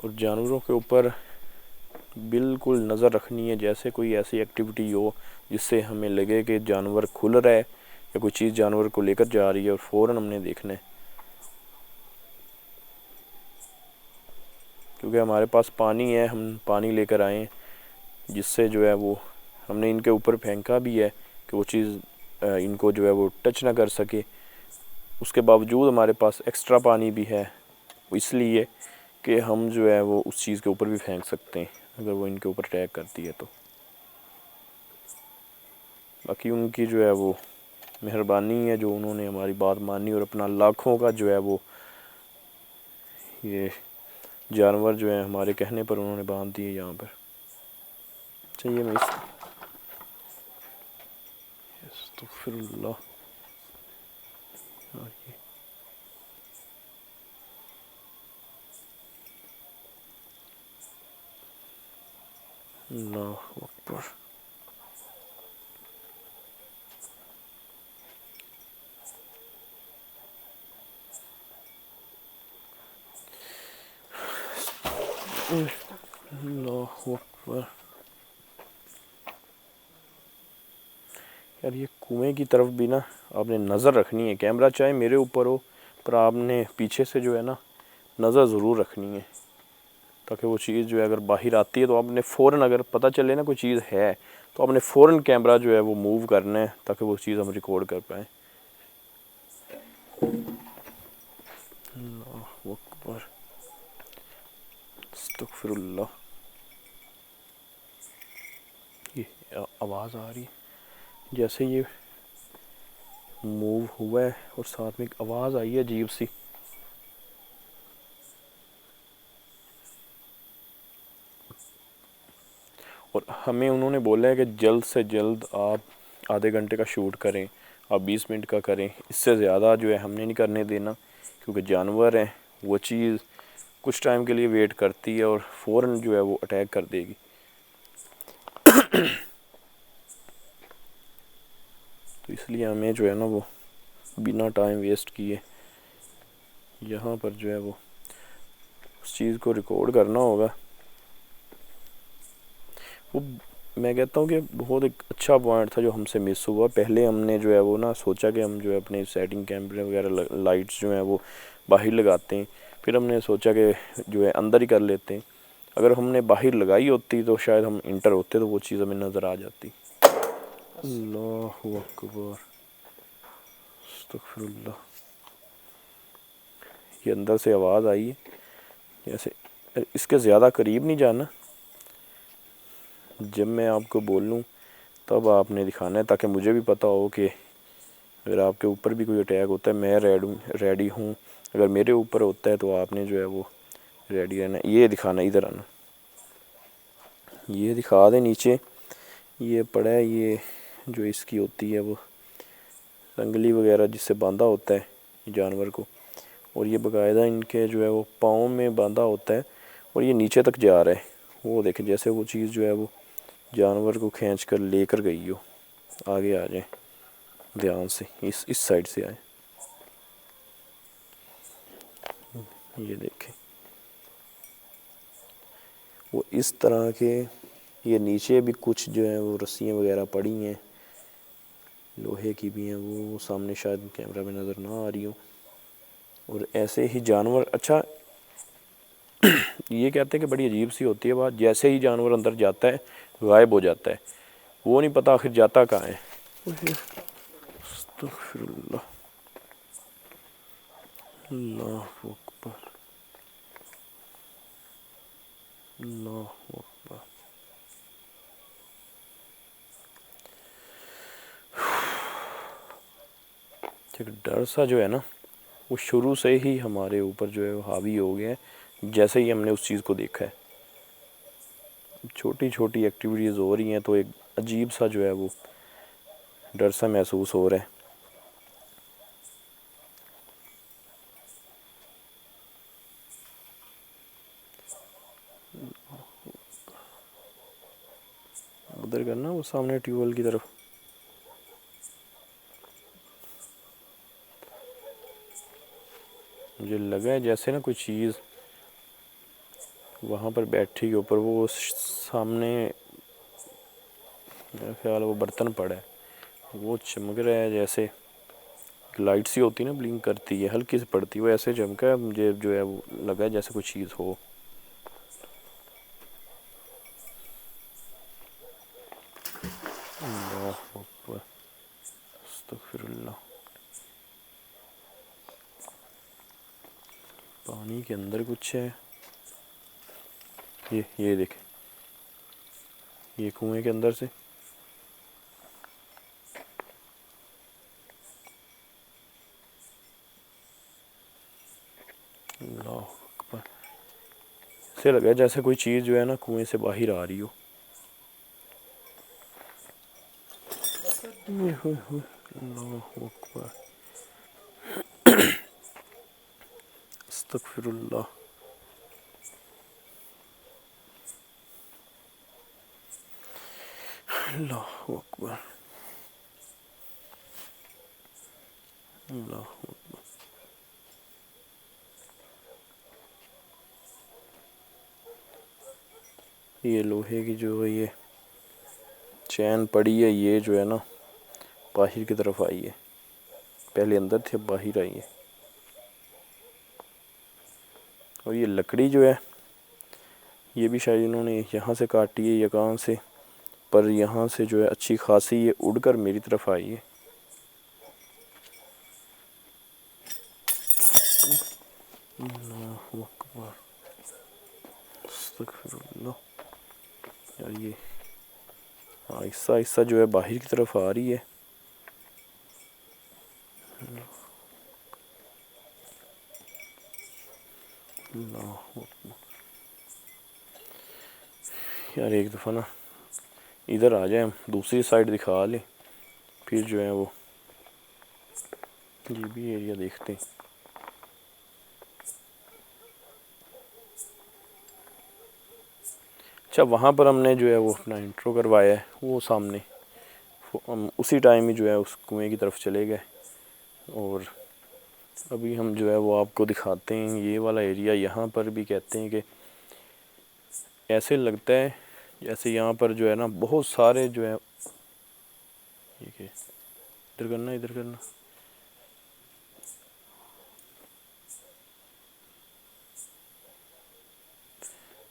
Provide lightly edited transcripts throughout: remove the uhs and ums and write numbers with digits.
اور جانوروں کے اوپر بالکل نظر رکھنی ہے، جیسے کوئی ایسی ایکٹیویٹی ہو جس سے ہمیں لگے کہ جانور کھل رہا ہے یا کوئی چیز جانور کو لے کر جا رہی ہے، اور فوراً ہم نے دیکھنا ہے، کیونکہ ہمارے پاس پانی ہے، ہم پانی لے کر آئیں جس سے جو ہے وہ ہم نے ان کے اوپر پھینکا بھی ہے کہ وہ چیز ان کو جو ہے وہ ٹچ نہ کر سکے، اس کے باوجود ہمارے پاس ایکسٹرا پانی بھی ہے، اس لیے کہ ہم جو ہے وہ اس چیز کے اوپر بھی پھینک سکتے ہیں اگر وہ ان کے اوپر اٹیک کرتی ہے تو۔ باقی ان کی جو ہے وہ مہربانی ہے جو انہوں نے ہماری بات مانی، اور اپنا لاکھوں کا جو ہے وہ یہ جانور جو ہیں ہمارے کہنے پر انہوں نے باندھ دیے یہاں پر۔ چلیے میں استغفر اللہ، اللہ اکبر۔ اللہ اکبر۔ یار یہ کنویں کی طرف بھی نا آپ نے نظر رکھنی ہے، کیمرہ چاہے میرے اوپر ہو پر آپ نے پیچھے سے جو ہے نا نظر ضرور رکھنی ہے، تاکہ وہ چیز جو ہے اگر باہر آتی ہے تو آپ نے فوراً، اگر پتہ چلے نا کوئی چیز ہے تو آپ نے فوراً کیمرہ جو ہے وہ موو کرنا ہے تاکہ وہ چیز ہم ریکارڈ کر پائیں۔ اللہ اکبر، استغفر اللہ۔ یہ آواز آ رہی ہے جیسے یہ موو ہوا ہے اور ساتھ میں ایک آواز آئی ہے عجیب سی۔ اور ہمیں انہوں نے بولا ہے کہ جلد سے جلد آپ آدھے گھنٹے کا شوٹ کریں، آپ 20 منٹ کا کریں، اس سے زیادہ جو ہے ہم نے نہیں کرنے دینا، کیونکہ جانور ہیں، وہ چیز کچھ ٹائم کے لیے ویٹ کرتی ہے اور فوراً جو ہے وہ اٹیک کر دے گی۔ تو اس لیے ہمیں جو ہے نا وہ بنا ٹائم ویسٹ کیے یہاں پر جو ہے وہ اس چیز کو ریکارڈ کرنا ہوگا۔ وہ میں کہتا ہوں کہ بہت ایک اچھا پوائنٹ تھا جو ہم سے مس ہوا۔ پہلے ہم نے جو ہے وہ نا سوچا کہ ہم جو ہے اپنے سیٹنگ کیمرے وغیرہ لائٹس جو ہیں وہ باہر لگاتے ہیں، پھر ہم نے سوچا کہ جو ہے اندر ہی کر لیتے ہیں۔ اگر ہم نے باہر لگائی ہوتی تو شاید ہم انٹر ہوتے تو وہ چیز ہمیں نظر آ جاتی۔ اللہ اکبر، استغفر اللہ۔ یہ اندر سے آواز آئی ہے جیسے، اس کے زیادہ قریب نہیں جانا، جب میں آپ کو بولوں تب آپ نے دکھانا ہے تاکہ مجھے بھی پتہ ہو کہ اگر آپ کے اوپر بھی کوئی اٹیک ہوتا ہے میں ریڈی ہوں، اگر میرے اوپر ہوتا ہے تو آپ نے جو ہے وہ ریڈی رہنا۔ یہ دکھانا، ادھر آنا، یہ دکھا دیں نیچے، یہ پڑا ہے، یہ جو اس کی ہوتی ہے وہ رنگلی وغیرہ جس سے باندھا ہوتا ہے جانور کو، اور یہ باقاعدہ ان کے جو ہے وہ پاؤں میں باندھا ہوتا ہے اور یہ نیچے تک جا رہا ہے۔ وہ دیکھیں جیسے وہ چیز جو ہے وہ جانور کو کھینچ کر لے کر گئی ہو۔ آگے آ جائیں، دھیان سے اس سائڈ سے آئیں، یہ دیکھیں وہ اس طرح کے، یہ نیچے بھی کچھ جو ہیں وہ رسیاں وغیرہ پڑی ہیں، لوہے کی بھی ہیں، وہ سامنے شاید کیمرہ میں نظر نہ آ رہی ہوں۔ اور ایسے ہی جانور، اچھا یہ کہتے ہیں کہ بڑی عجیب سی ہوتی ہے بات، جیسے ہی جانور اندر جاتا ہے غائب ہو جاتا ہے، وہ نہیں پتہ آخر جاتا کہاں ہے۔ استغفر اللہ، اللہ اکبر، اللہ اکبر۔ ایک ڈر سا جو ہے نا وہ شروع سے ہی ہمارے اوپر جو ہے وہ حاوی ہو گیا ہے جیسے ہی ہم نے اس چیز کو دیکھا ہے۔ چھوٹی چھوٹی ایکٹیویٹیز ہو رہی ہیں تو ایک عجیب سا جو ہے وہ ڈر سا محسوس ہو رہا ہے۔ ادھر کرنا وہ سامنے ٹیوب ویل کی طرف، مجھے لگا ہے جیسے نا کوئی چیز وہاں پر بیٹھی کے اوپر وہ سامنے میرا خیال ہے وہ برتن پڑا ہے، وہ چمک رہا ہے جیسے لائٹ سی ہوتی ہے نا، بلنک کرتی ہے، ہلکی سی پڑتی ہے، وہ ایسے چمکا ہے، مجھے جو ہے وہ لگا ہے جیسے کوئی چیز ہو۔ اللہ اکبر، استغفر اللہ۔ پانی کے اندر کچھ ہے، یہ دیکھیں، یہ کنویں کے اندر سے اللہ اکبر، سے لگا جیسے کوئی چیز جو ہے نا کنویں سے باہر آ رہی ہو۔ اللہ اکبر، استغفر اللہ۔ اللہ اکبر، اللہ اکبر۔ یہ لوہے کی جو ہے یہ چین پڑی ہے، یہ جو ہے نا باہر کی طرف آئی ہے، پہلے اندر تھی اب باہر آئی ہے۔ اور یہ لکڑی جو ہے یہ بھی شاید انہوں نے یہاں سے کاٹی ہے یا کہاں سے، پر یہاں سے جو ہے اچھی خاصی یہ اڑ کر میری طرف آئی ہے۔ اللہ اکبر، استغفر اللہ۔ یار یہ آہستہ آہستہ جو ہے باہر کی طرف آ رہی ہے۔ اللہ اکبر، یار ایک دفعہ نا ادھر آ جائیں، دوسری سائڈ دکھا لیں، پھر جو ہے وہ یہ بھی ایریا دیکھتے ہیں۔ اچھا، وہاں پر ہم نے جو ہے وہ اپنا انٹرو کروایا ہے، وہ سامنے ہم اسی ٹائم ہی جو ہے اس کنویں کی طرف چلے گئے، اور ابھی ہم جو ہے وہ آپ کو دکھاتے ہیں یہ والا ایریا۔ یہاں پر بھی کہتے ہیں کہ ایسے لگتا ہے جیسے یہاں پر جو ہے نا بہت سارے جو ہے، یہ کہ ادھر کرنا، ادھر کرنا،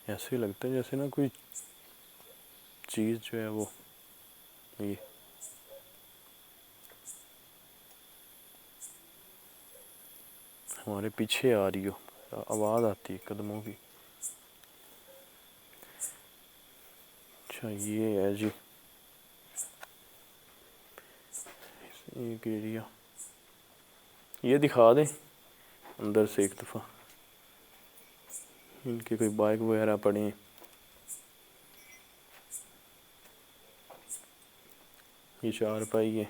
ایسے لگتا ہے جیسے نا کوئی چیز جو ہے وہ یہ ہمارے پیچھے آ رہی ہو، آواز آتی ہے قدموں کی۔ اچھا یہ ہے جی ایک ایریا، یہ دکھا دیں اندر سے ایک دفعہ، ان کے کوئی بائک وغیرہ پڑے ہیں۔ یہ چار پائی ہے،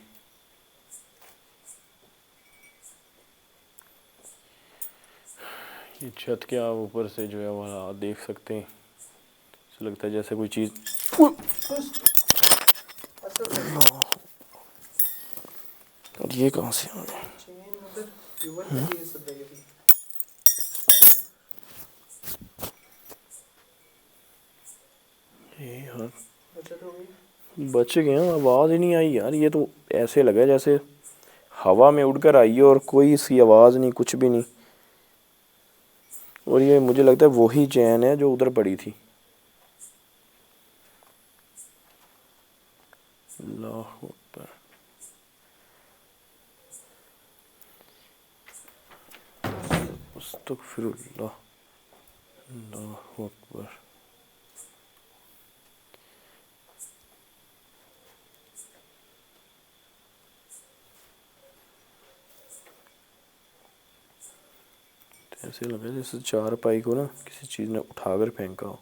یہ چھت کے آپ اوپر سے جو ہے وہ دیکھ سکتے ہیں، ایسا لگتا ہے جیسے کوئی چیز۔ اور یہ کہاں سے آ گیا؟ یار بچ گئے ہیں، آواز ہی نہیں آئی یار، یہ تو ایسے لگا جیسے ہوا میں اڑ کر آئی ہے اور کوئی سی آواز نہیں، کچھ بھی نہیں۔ اور یہ مجھے لگتا ہے وہی چین ہے جو ادھر پڑی تھی۔ اللہ اکبر، استغفر اللہ، اللہ اکبر۔ ایسے لگا جیسے چار پائی کو نا کسی چیز نے اٹھا کر پھینکا ہو۔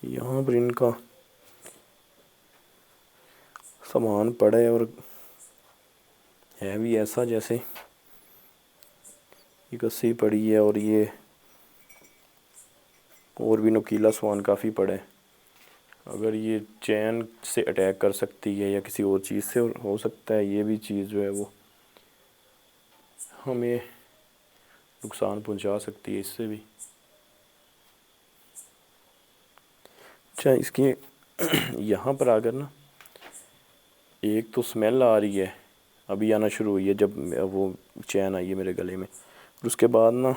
یہاں پر ان کا سامان پڑا ہے، اور ہے بھی ایسا جیسے یہ کسی پڑی ہے، اور یہ اور بھی نکیلا سامان کافی پڑا ہے۔ اگر یہ چین سے اٹیک کر سکتی ہے یا کسی اور چیز سے ہو سکتا ہے، یہ بھی چیز جو ہے وہ ہمیں نقصان پہنچا سکتی ہے اس سے بھی. اچھا، اس کے یہاں پر آ کر نا ایک تو سمیل آ رہی ہے، ابھی آنا شروع ہوئی ہے جب وہ چین آئی ہے میرے گلے میں، اور اس کے بعد نا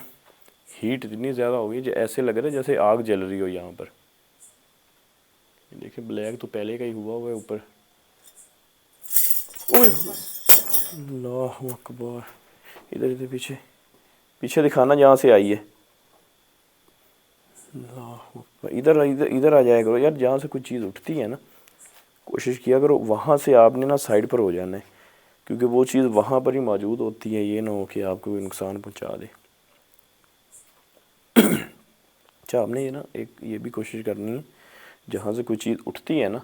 ہیٹ اتنی زیادہ ہو گئی جو ایسے لگ رہا ہے جیسے آگ جل رہی ہو یہاں پر. دیکھیں بلیک تو پہلے کا ہی ہوا ہے اوپر. اللہ اکبر، ادھر ادھر پیچھے پیچھے دکھانا جہاں سے آئی ہے. اللہ اکبر، ادھر ادھر ادھر آ جائے کرو یار، جہاں سے کوئی چیز اٹھتی ہے نا کوشش کیا کرو وہاں سے آپ نے نا سائڈ پر ہو جانا ہے، کیونکہ وہ چیز وہاں پر ہی موجود ہوتی ہے، یہ نہ ہو کہ آپ کو کوئی نقصان پہنچا دے. اچھا، آپ نے یہ نا ایک یہ بھی کوشش کرنی ہے، جہاں سے کوئی چیز اٹھتی ہے نا،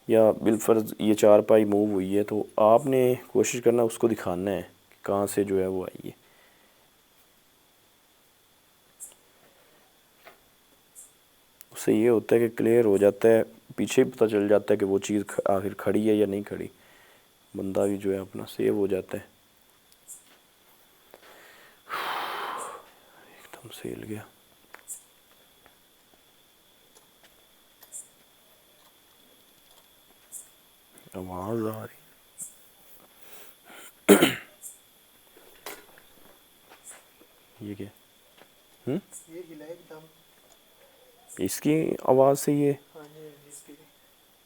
یا بالفرض یہ چارپائی موو ہوئی ہے تو آپ نے کوشش کرنا اس کو دکھانا ہے کہ کہاں سے جو ہے وہ آئی ہے. اس سے یہ ہوتا ہے کہ کلیئر ہو جاتا ہے، پیچھے پتہ چل جاتا ہے کہ وہ چیز آخر کھڑی ہے یا نہیں کھڑی، بندہ بھی جو ہے اپنا سیو ہو جاتا ہے. ایک دم سے ہل گیا. آواز آ رہی یہ کیا اس کی آواز سے یہ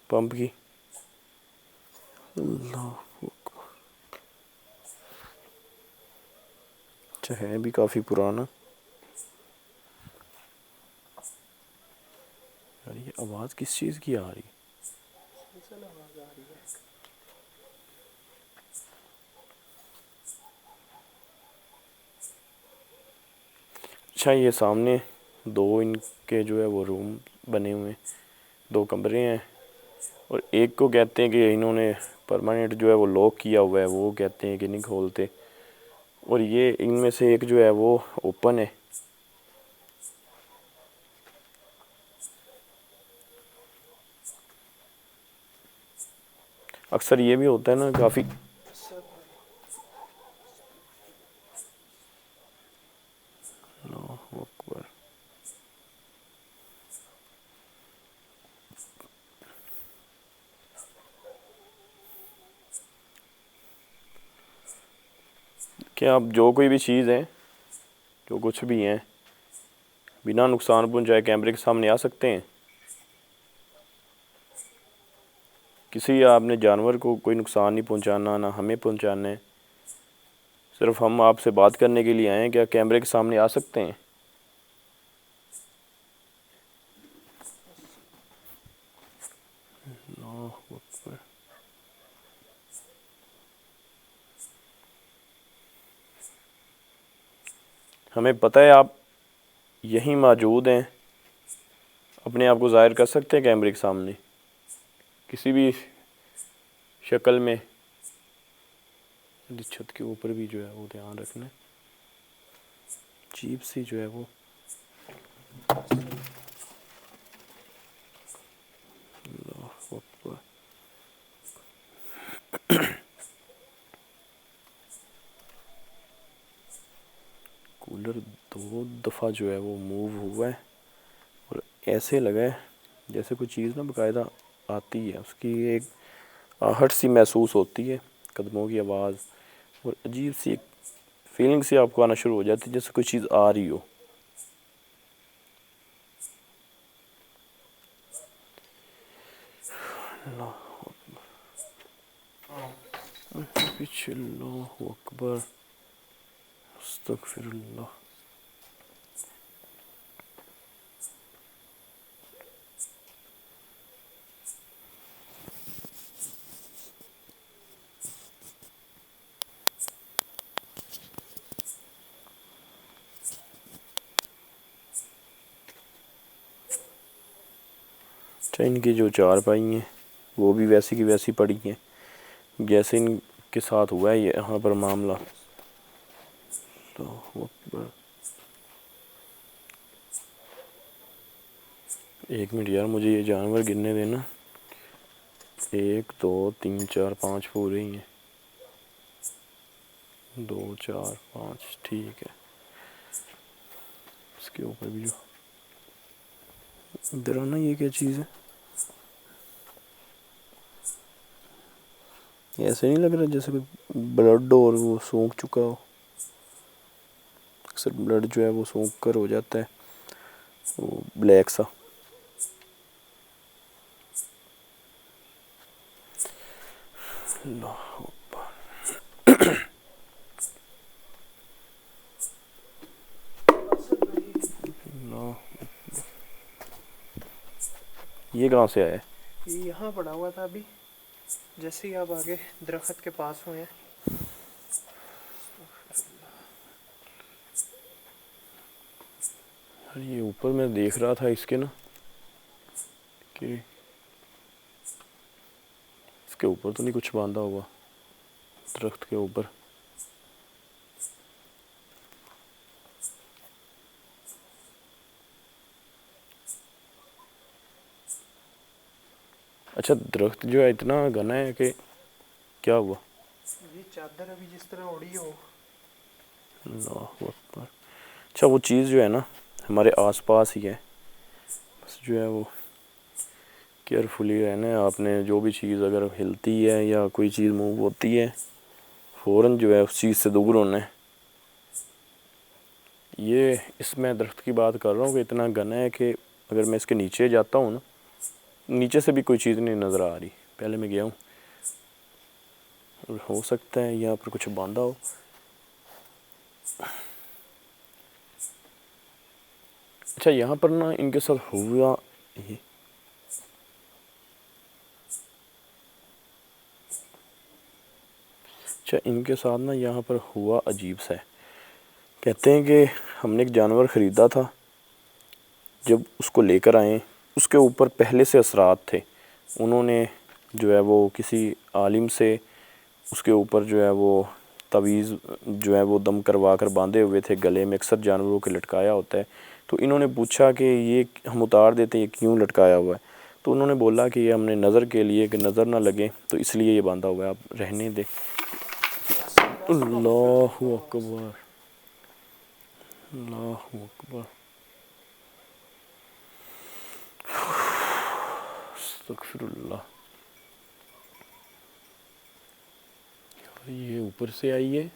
پمپ کی. اللہ اکبر. اچھا، ہے بھی کافی پرانا. یار یہ آواز کس چیز کی آ رہی؟ اچھا، یہ سامنے دو ان کے جو ہے وہ روم بنے ہوئے ہیں، 2 کمرے ہیں، اور ایک کو کہتے ہیں کہ انہوں نے پرماننٹ جو ہے وہ لاک کیا ہوا ہے، وہ کہتے ہیں کہ نہیں کھولتے، اور یہ ان میں سے ایک جو ہے وہ اوپن ہے. اکثر یہ بھی ہوتا ہے نا کافی. اللہ اکبر. کہ آپ جو کوئی بھی چیز ہے، جو کچھ بھی ہیں، بنا نقصان پہنچائے کیمرے کے سامنے آ سکتے ہیں. کسی آپ نے جانور کو کوئی نقصان نہیں پہنچانا، نہ ہمیں پہنچانا ہے، صرف ہم آپ سے بات کرنے کے لیے آئے ہیں. کیا کیمرے کے سامنے آ سکتے ہیں؟ اللہ اکبر. ہمیں پتہ ہے آپ یہیں موجود ہیں، اپنے آپ کو ظاہر کر سکتے ہیں کیمرے کے سامنے کسی بھی شکل میں. چھت کے اوپر بھی جو ہے وہ دھیان رکھنا ہے، عجیب سی جو ہے وہ. اللہ اکبر. کولر 2 دفعہ جو ہے وہ موو ہوا ہے، اور ایسے لگا ہے جیسے کوئی چیز نا باقاعدہ آتی ہے، اس کی ایک آہٹ سی محسوس ہوتی ہے، قدموں کی آواز، اور عجیب سی ایک فیلنگ سی آپ کو آنا شروع ہو جاتی ہے جیسے کوئی چیز آ رہی ہو. اللہ پیچھے. اللہ اکبر، استغفر اللہ. اچھا، ان کی جو 4 پائی ہیں وہ بھی ویسی کی ویسی پڑی ہیں جیسے ان کے ساتھ ہوا ہے یہاں پر معاملہ. اللہ اکبر. ایک منٹ یار، مجھے یہ جانور گننے دینا. 1 2 3 4 5 پورے ہی ہیں. 2 4 5 ٹھیک ہے. اس کے اوپر بھی جو ادھر آنا، یہ کیا چیز ہے؟ ایسے نہیں لگ رہا جیسے کوئی بلڈ اور وہ سونکھ چکا ہو. اکثر بلڈ جو ہے وہ سونکھ کر ہو جاتا ہے وہ بلیک سا. اللہ اکبر. اللہ. یہ کہاں سے آیا؟ یہ یہاں پڑا ہوا تھا ابھی، جیسے ہی آپ آگے درخت کے پاس ہوئے ہیں. یہ اوپر میں دیکھ رہا تھا اس کے نا کہ اس کے اوپر تو نہیں کچھ باندھا ہوا درخت کے اوپر. اچھا درخت جو ہے اتنا گھنا ہے کہ کیا ہوا؟ یہ چادر ابھی جس طرح اڑی ہو. اللہ اکبر. اچھا وہ چیز جو ہے نا ہمارے آس پاس ہی ہے، بس جو ہے وہ کیئرفلی رہنا ہے. آپ نے جو بھی چیز اگر ہلتی ہے یا کوئی چیز موو ہوتی ہے فوراً جو ہے اس چیز سے دور ہونا ہے. یہ اس میں درخت کی بات کر رہا ہوں کہ اتنا گھنا ہے کہ اگر میں اس کے نیچے جاتا ہوں نا، نیچے سے بھی کوئی چیز نہیں نظر آ رہی. پہلے میں گیا ہوں، ہو سکتا ہے یہاں پر کچھ باندھا ہو. اچھا یہاں پر نا ان کے ساتھ ہوا یہ، اچھا ان کے ساتھ نا یہاں پر ہوا عجیب سا ہے. کہتے ہیں کہ ہم نے ایک جانور خریدا تھا، جب اس کو لے کر آئے اس کے اوپر پہلے سے اثرات تھے. انہوں نے جو ہے وہ کسی عالم سے اس کے اوپر جو ہے وہ تعویذ جو ہے وہ دم کروا کر باندھے ہوئے تھے گلے میں. اکثر جانوروں کے لٹکایا ہوتا ہے. تو انہوں نے پوچھا کہ یہ ہم اتار دیتے ہیں، یہ کیوں لٹکایا ہوا ہے؟ تو انہوں نے بولا کہ یہ ہم نے نظر کے لیے، کہ نظر نہ لگے تو اس لیے یہ باندھا ہوا ہے، آپ رہنے دیں. اللہ اکبر. اللہ اکبر. استغفر اللہ. یہ اوپر سے آئی ہے.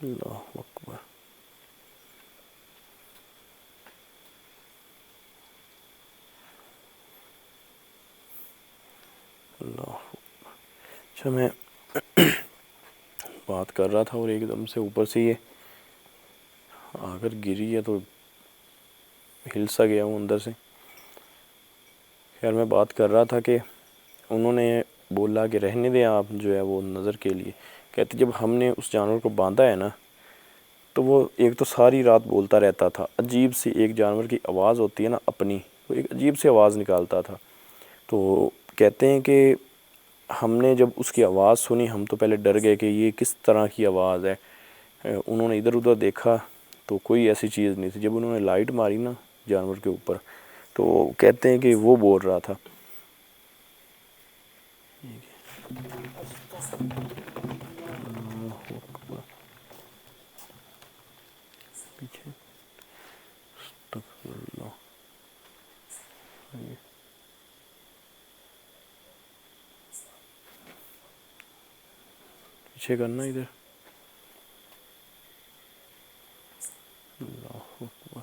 اللہ اکبر. اللہ. اچھا میں بات کر رہا تھا اور ایک دم سے اوپر سے یہ آ کر گری ہے تو ہل سا گیا ہوں اندر سے. خیر میں بات کر رہا تھا کہ انہوں نے بولا کہ رہنے دیں آپ جو ہے وہ نظر کے لیے. کہتے جب ہم نے اس جانور کو باندھا ہے نا تو وہ ایک تو ساری رات بولتا رہتا تھا. عجیب سی ایک جانور کی آواز ہوتی ہے نا اپنی، وہ ایک عجیب سی آواز نکالتا تھا. تو کہتے ہیں کہ ہم نے جب اس کی آواز سنی ہم تو پہلے ڈر گئے کہ یہ کس طرح کی آواز ہے. انہوں نے ادھر ادھر دیکھا تو کوئی ایسی چیز نہیں تھی. جب انہوں نے لائٹ ماری نا جانور کے اوپر تو کہتے ہیں کہ وہ بول رہا تھا. پیچھے استغفر اللہ. پیچھے کرنا ادھر. اللہ اکبر.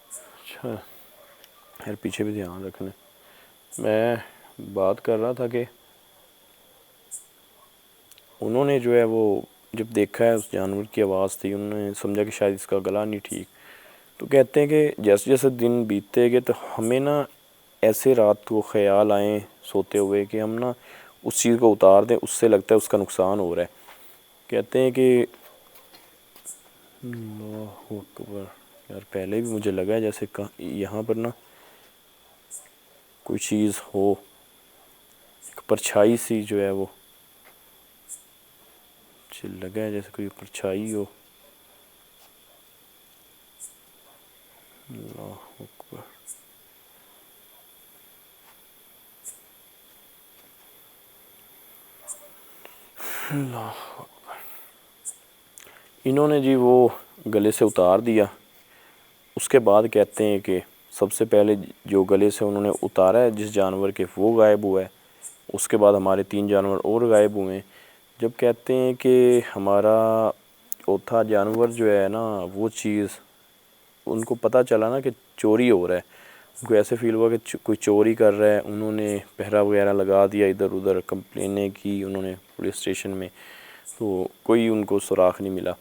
اچھا خیر پیچھے بھی دھیان رکھنا. میں بات کر رہا تھا کہ انہوں نے جو ہے وہ جب دیکھا ہے اس جانور کی آواز تھی، انہوں نے سمجھا کہ شاید اس کا گلا نہیں ٹھیک. تو کہتے ہیں کہ جیسے جیسے دن بیتتے گئے تو ہمیں نا ایسے رات کو خیال آئیں سوتے ہوئے کہ ہم نا اس چیز کو اتار دیں، اس سے لگتا ہے اس کا نقصان ہو رہا ہے. کہتے ہیں کہ اللہ اکبر. یار پہلے بھی مجھے لگا ہے جیسے یہاں پر نا کوئی چیز ہو، ایک پرچھائی سی جو ہے وہ لگا ہے، جیسے کوئی پرچھائی ہو. اللہ اکبر. اللہ اکبر. انہوں نے جی وہ گلے سے اتار دیا. اس کے بعد کہتے ہیں کہ سب سے پہلے جو گلے سے انہوں نے اتارا ہے جس جانور کے، وہ غائب ہوا ہے. اس کے بعد ہمارے 3 جانور اور غائب ہوئے ہیں. جب کہتے ہیں کہ ہمارا چوتھا جانور جو ہے نا، وہ چیز ان کو پتہ چلا نا کہ چوری ہو رہا ہے. ان کو ایسے فیل ہوا کہ کوئی چوری کر رہا ہے. انہوں نے پہرا وغیرہ لگا دیا، ادھر ادھر کمپلینیں کی انہوں نے پولیس اسٹیشن میں، تو کوئی ان کو سراغ نہیں ملا.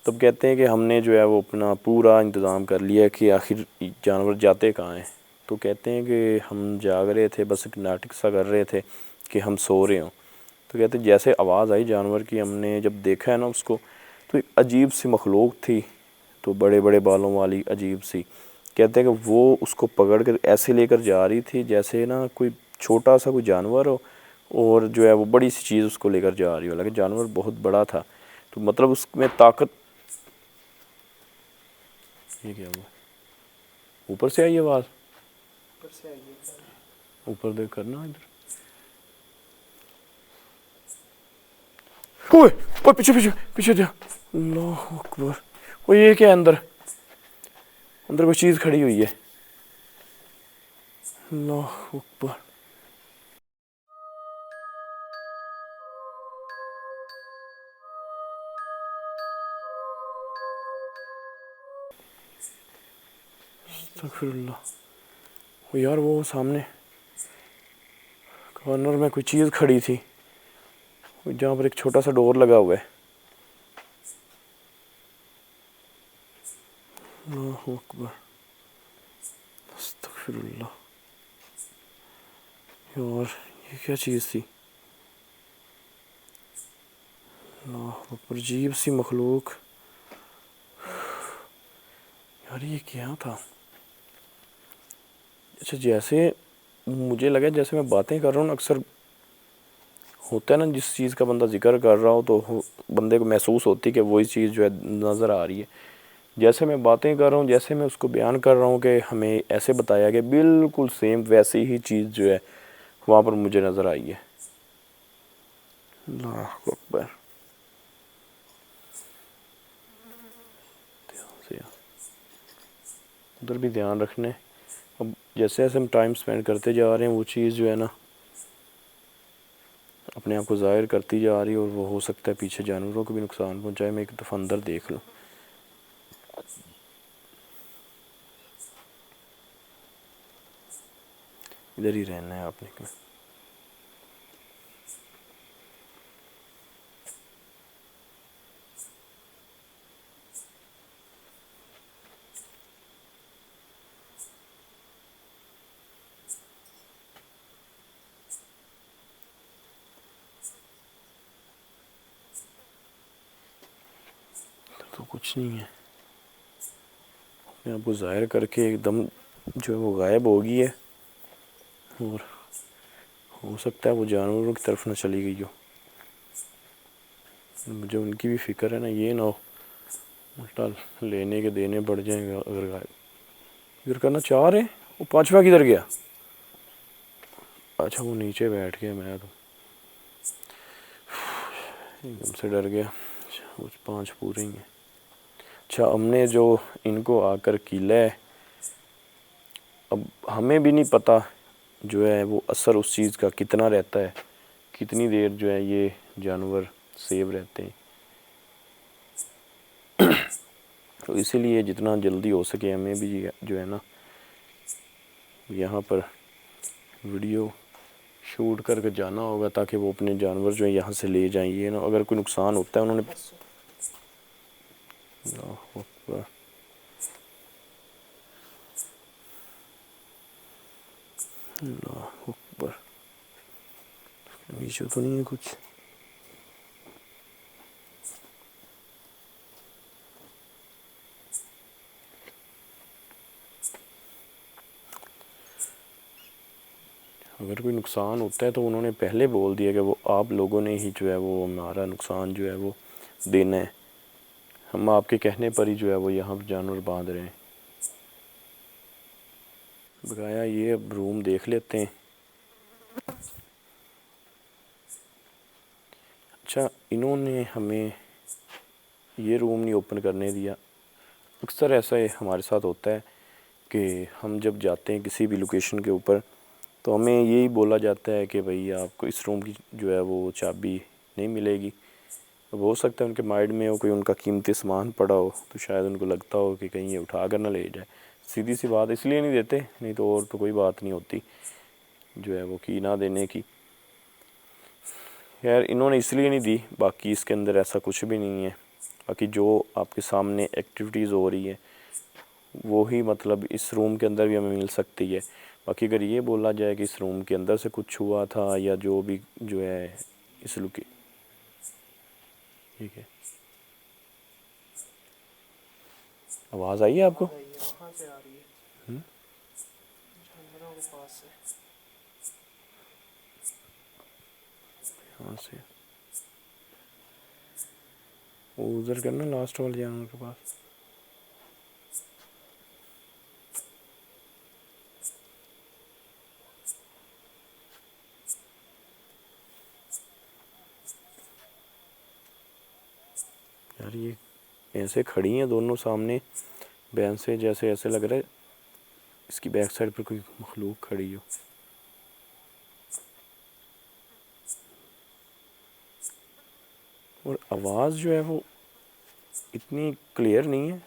تب کہتے ہیں کہ ہم نے جو ہے وہ اپنا پورا انتظام کر لیا کہ آخر جانور جاتے کہاں ہیں. تو کہتے ہیں کہ ہم جاگ رہے تھے، بس ایک ناٹک سا کر رہے تھے کہ ہم سو رہے ہوں. تو کہتے ہیں جیسے آواز آئی جانور کی، ہم نے جب دیکھا ہے نا اس کو، تو ایک عجیب سی مخلوق تھی، تو بڑے بڑے بالوں والی عجیب سی. کہتے ہیں کہ وہ اس کو پکڑ کر ایسے لے کر جا رہی تھی جیسے نا کوئی چھوٹا سا کوئی جانور ہو، اور جو ہے وہ بڑی سی چیز اس کو لے کر جا رہی ہو. لیکن جانور بہت بڑا تھا، تو مطلب اس میں طاقت. یہ کیا ہوا؟ اوپر سے آئی آواز؟ اوپر سے آئیے. اوپر دیکھ کرنا ادھر. اوئے اوئے پیچھے پیچھے پیچھے دیا. اللہ اکبر. وہ یہ کیا ہے اندر؟ اندر کوئی چیز کھڑی ہوئی ہے. اللہ اکبر. استغفر اللہ. وہ یار وہ سامنے کارنر میں کوئی چیز کھڑی تھی، جہاں پر ایک چھوٹا سا ڈور لگا ہوا ہے. اللہ اکبر. استغفر اللہ. یار یہ کیا چیز تھی؟ اللہ اکبر. عجیب سی مخلوق. یار یہ کیا تھا؟ اچھا جیسے مجھے لگا جیسے میں باتیں کر رہا ہوں، اکثر ہوتا ہے نا جس چیز کا بندہ ذکر کر رہا ہو تو بندے کو محسوس ہوتی کہ وہی چیز جو ہے نظر آ رہی ہے. جیسے میں باتیں کر رہا ہوں، جیسے میں اس کو بیان کر رہا ہوں کہ ہمیں ایسے بتایا کہ بالکل سیم ویسی ہی چیز جو ہے وہاں پر مجھے نظر آئی ہے. اللہ اکبر. ادھر بھی دھیان رکھنے. اب جیسے جیسے ہم ٹائم سپینڈ کرتے جا رہے ہیں، وہ چیز جو ہے نا اپنے آپ کو ظاہر کرتی جا رہی ہے، اور وہ ہو سکتا ہے پیچھے جانوروں کو بھی نقصان پہنچائے. میں ایک دفعہ اندر دیکھ لوں. ادھر ہی رہنا ہے آپ نے. تو کچھ نہیں ہے. اپنے آپ کو ظاہر کر کے ایک دم جو ہے وہ غائب ہو گئی ہے، اور ہو سکتا ہے وہ جانوروں کی طرف نہ چلی گئی ہو. مجھے ان کی بھی فکر ہے نا، یہ نہ ہو الٹا لینے کے دینے بڑھ جائیں گے اگر غائب. ادھر کرنا چاہ رہے ہیں. وہ 5واں کدھر گیا؟ اچھا وہ نیچے بیٹھ گیا. میں تو ایک دم سے ڈر گیا. اچھا 5 پورے ہی ہیں. اچھا ہم نے جو ان کو آ کر کیلا ہے، اب ہمیں بھی نہیں پتہ جو ہے وہ اثر اس چیز کا کتنا رہتا ہے، کتنی دیر جو ہے یہ جانور سیو رہتے ہیں. تو اسی لیے جتنا جلدی ہو سکے ہمیں بھی جو ہے نا یہاں پر ویڈیو شوٹ کر کے جانا ہوگا، تاکہ وہ اپنے جانور جو ہے یہاں سے لے جائیں. یہ نا اگر کوئی نقصان ہوتا ہے انہوں نے. اللہ اکبر. اللہ اکبر. نیچے تو نہیں ہے کچھ؟ اگر کوئی نقصان ہوتا ہے تو انہوں نے پہلے بول دیا کہ وہ آپ لوگوں نے ہی جو ہے وہ ہمارا نقصان جو ہے وہ دینا ہے، ہم آپ کے کہنے پر ہی جو ہے وہ یہاں جانور باندھ رہے ہیں۔ بقایا یہ اب روم دیکھ لیتے ہیں۔ اچھا، انہوں نے ہمیں یہ روم نہیں اوپن کرنے دیا۔ اکثر ایسا ہمارے ساتھ ہوتا ہے کہ ہم جب جاتے ہیں کسی بھی لوکیشن کے اوپر تو ہمیں یہی بولا جاتا ہے کہ بھئی آپ کو اس روم کی جو ہے وہ چابی نہیں ملے گی۔ اب ہو سکتا ہے ان کے مائنڈ میں ہو کوئی ان کا قیمتی سامان پڑا ہو، تو شاید ان کو لگتا ہو کہ کہیں یہ اٹھا کر نہ لے جائے۔ سیدھی سی بات اس لیے نہیں دیتے، نہیں تو اور تو کوئی بات نہیں ہوتی جو ہے وہ کی نہ دینے کی۔ خیر انہوں نے اس لیے نہیں دی، باقی اس کے اندر ایسا کچھ بھی نہیں ہے۔ باقی جو آپ کے سامنے ایکٹیویٹیز ہو رہی ہے وہی مطلب اس روم کے اندر بھی ہمیں مل سکتی ہے۔ باقی اگر یہ بولا جائے کہ اس روم کے اندر سے کچھ ہوا تھا یا جو بھی جو ہے اس ٹھیک ہے، آواز آئی ہے آپ کو؟ آواز آئی ہے، وہاں سے آ رہی ہے جانوروں کے پاس سے۔ ہاں سے وہ ادھر کرنا لاسٹ والے جانور کے پاس۔ یار یہ ایسے کھڑی ہیں دونوں سامنے بین سے، جیسے ایسے لگ رہا ہے اس کی بیک سائڈ پر کوئی مخلوق کھڑی ہو۔ اور آواز جو ہے وہ اتنی کلیئر نہیں ہے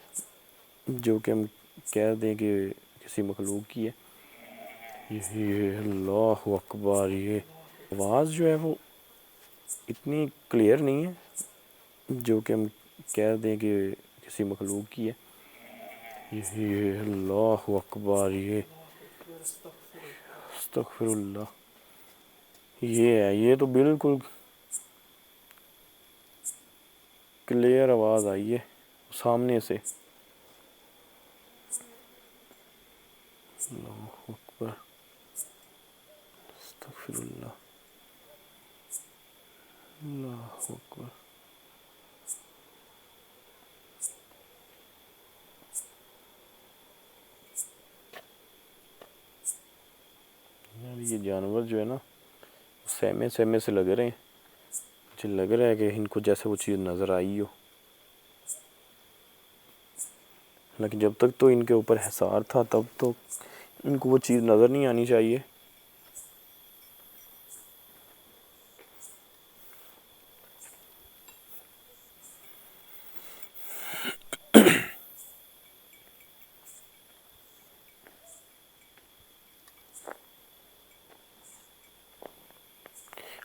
جو کہ ہم کہہ دیں کہ کسی مخلوق کی ہے۔ یہ اللہ اکبر، یہ آواز جو ہے وہ اتنی کلیئر نہیں ہے جو کہ ہم کہہ دیں کہ کسی مخلوق کی ہے۔ یہ اللہ اکبر، یہ استغفر اللہ۔ استغفر اللہ، یہ ہے، یہ تو بالکل کلیئر آواز آئی ہے سامنے سے۔ اللہ اکبر، استغفر اللہ، اللہ اکبر۔ یار یہ جانور جو ہے نا سہمے سہمے سے لگ رہے ہیں، مجھے لگ رہا ہے کہ ان کو جیسے وہ چیز نظر آئی ہو، لیکن جب تک تو ان کے اوپر حصار تھا تب تو ان کو وہ چیز نظر نہیں آنی چاہیے۔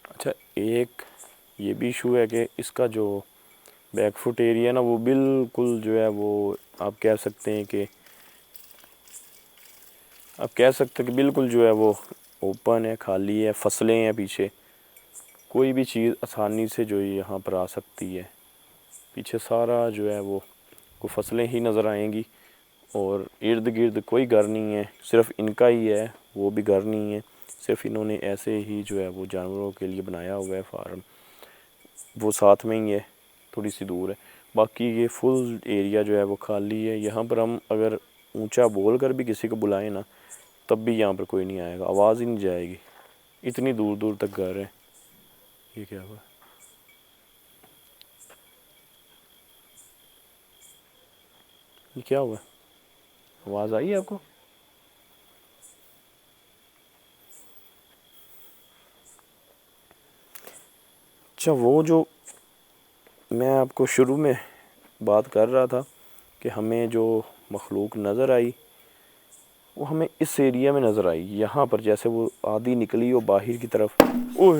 اچھا ایک یہ بھی ایشو ہے کہ اس کا جو بیک فٹ ایریا نا وہ بالکل جو ہے وہ آپ کہہ سکتے ہیں کہ بالکل جو ہے وہ اوپن ہے، خالی ہے، فصلیں ہیں پیچھے، کوئی بھی چیز آسانی سے جو یہاں پر آ سکتی ہے۔ پیچھے سارا جو ہے وہ فصلیں ہی نظر آئیں گی، اور ارد گرد کوئی گھر نہیں ہے، صرف ان کا ہی ہے، وہ بھی گھر نہیں ہے، صرف انہوں نے ایسے ہی جو ہے وہ جانوروں کے لیے بنایا ہوا ہے فارم، وہ ساتھ میں ہی ہے، تھوڑی سی دور ہے۔ باقی یہ فل ایریا جو ہے وہ خالی ہے۔ یہاں پر ہم اگر اونچا بول کر بھی کسی کو بلائیں نا تب بھی یہاں پر کوئی نہیں آئے گا، آواز ہی نہیں جائے گی، اتنی دور دور تک گھر ہے۔ یہ کیا ہوا؟ یہ کیا ہوا؟ آواز آئی ہے آپ کو؟ اچھا وہ جو میں آپ کو شروع میں بات کر رہا تھا کہ ہمیں جو مخلوق نظر آئی وہ ہمیں اس ایریا میں نظر آئی، یہاں پر جیسے وہ آدھی نکلی ہو باہر کی طرف۔ اوہ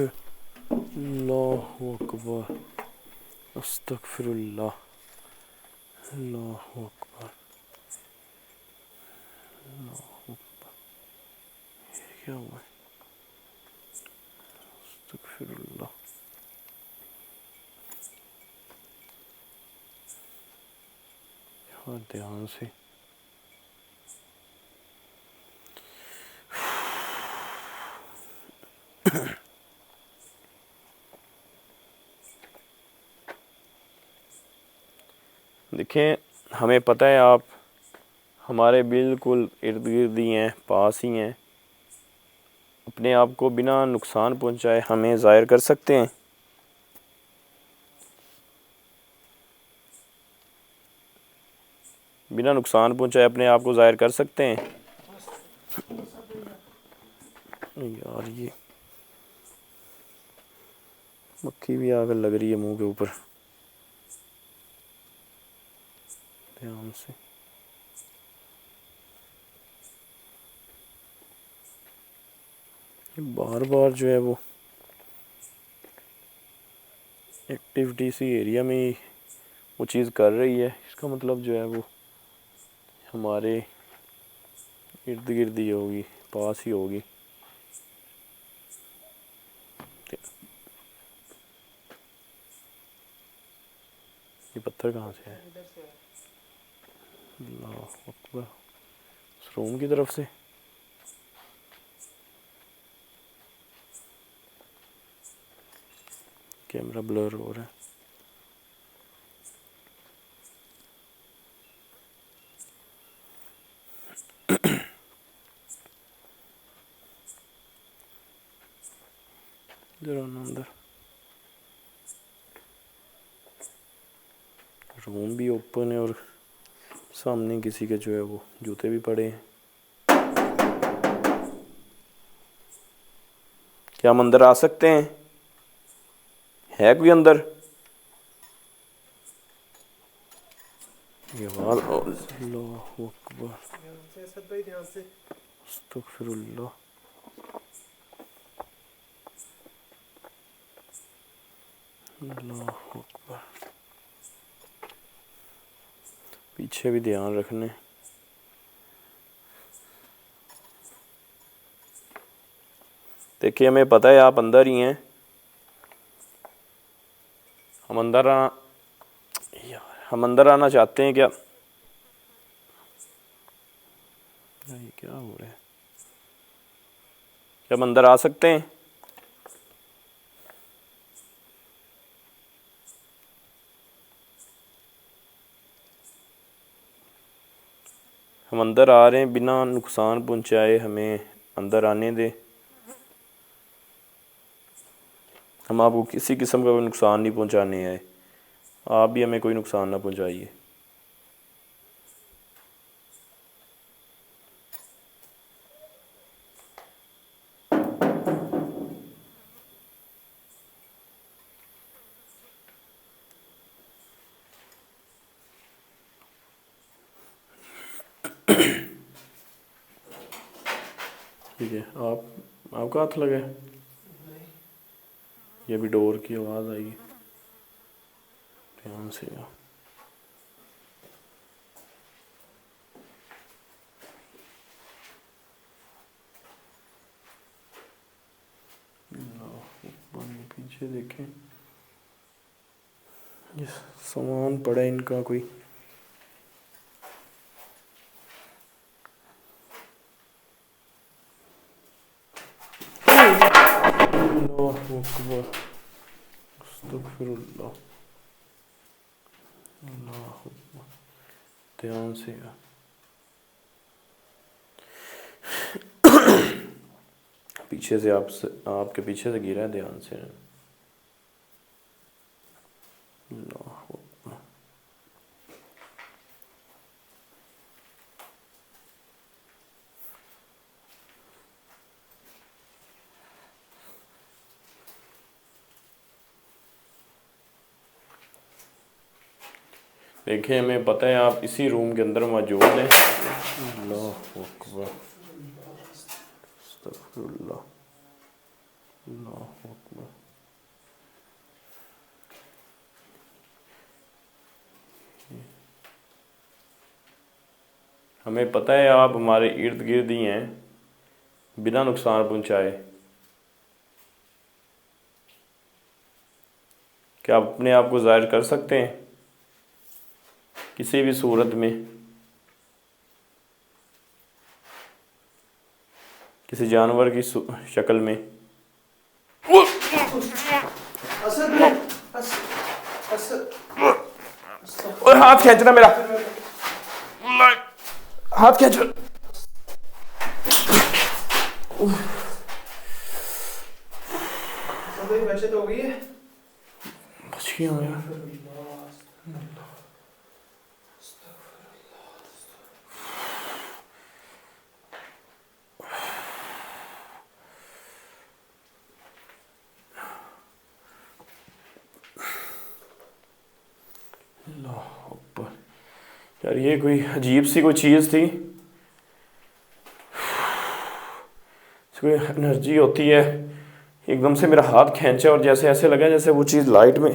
اللہ اکبر، استغفر اللہ، اللہ اکبر، اللہ اکبر، یہ کیا ہوا؟ استغفر اللہ۔ اور دھیان سے دیکھیں ہمیں پتہ ہے آپ ہمارے بالکل ارد گرد ہی ہیں، پاس ہی ہیں، اپنے آپ کو بنا نقصان پہنچائے ہمیں ظاہر کر سکتے ہیں؟ بنا نقصان پہنچائے اپنے آپ کو ظاہر کر سکتے ہیں؟ یار یہ مکھی بھی آ کر لگ رہی ہے منہ کے اوپر، دھیان سے۔ بار بار جو ہے وہ ایکٹیویٹی سی ایریا میں ہی وہ چیز کر رہی ہے، اس کا مطلب جو ہے وہ ہمارے ارد گرد ہی ہوگی، پاس ہی ہوگی۔ یہ پتھر کہاں سے ہے؟ ادھر سے ہے۔ اللہ اکبر، اس روم کی طرف سے۔ کیمرہ بلر ہو رہا ہے۔ ادھر آنا اندر، روم بھی اوپن ہے اور سامنے کسی کے جو ہے وہ جوتے بھی پڑے ہیں۔ کیا ہم اندر آ سکتے ہیں؟ ہے کوئی اندر؟ یہ آواز، اللہ اکبر، دھیان سے اسد بھائی، دھیان سے۔ استغفر اللہ، اللہ اکبر۔ پیچھے بھی دھیان رکھنے۔ دیکھیے ہمیں پتہ ہے آپ اندر ہی ہیں، ہم اندر آنا چاہتے ہیں کیا؟ یہ کیا ہو رہا ہے؟ کیا ہم اندر آ سکتے ہیں؟ ہم اندر آ رہے ہیں، بنا نقصان پہنچائے ہمیں اندر آنے دیں۔ ہم آپ کو کسی قسم کا کوئی نقصان نہیں پہنچانے آئے، آپ بھی ہمیں کوئی نقصان نہ پہنچائیے۔ ٹھیک ہے، آپ کا ہاتھ لگا ہے؟ نہیں، یہ بھی ڈور کی آواز آئی، دھیان سے۔ پیچھے دیکھیں، یہ سامان پڑا ہے ان کا کوئی۔ اللہ اکبر، استغفر اللہ، اللہ اکبر، دھیان سے۔ پیچھے سے آپ کے پیچھے سے گرا ہے، دھیان سے۔ اللہ اکبر۔ دیکھیں ہمیں پتہ ہے آپ اسی روم کے اندر موجود ہیں۔ اللہ اکبر، استغفر اللہ، اللہ اکبر۔ ہمیں پتہ ہے آپ ہمارے ارد گرد ہی ہیں، بنا نقصان پہنچائے۔ کیا آپ اپنے آپ کو ظاہر کر سکتے ہیں کسی بھی صورت میں، کسی جانور کی شکل میں؟ اسد اسد اوے ہاتھ کھینچنا میرا, ہاتھ کھینچ. بھائی بچت ہو گئی ہے. بچ گیا ہوں یار. اللہ اکبر یار, یہ کوئی عجیب سی کوئی چیز تھی, کوئی انرجی ہوتی ہے, ایک دم سے میرا ہاتھ کھینچا اور جیسے ایسے لگا جیسے وہ چیز لائٹ میں,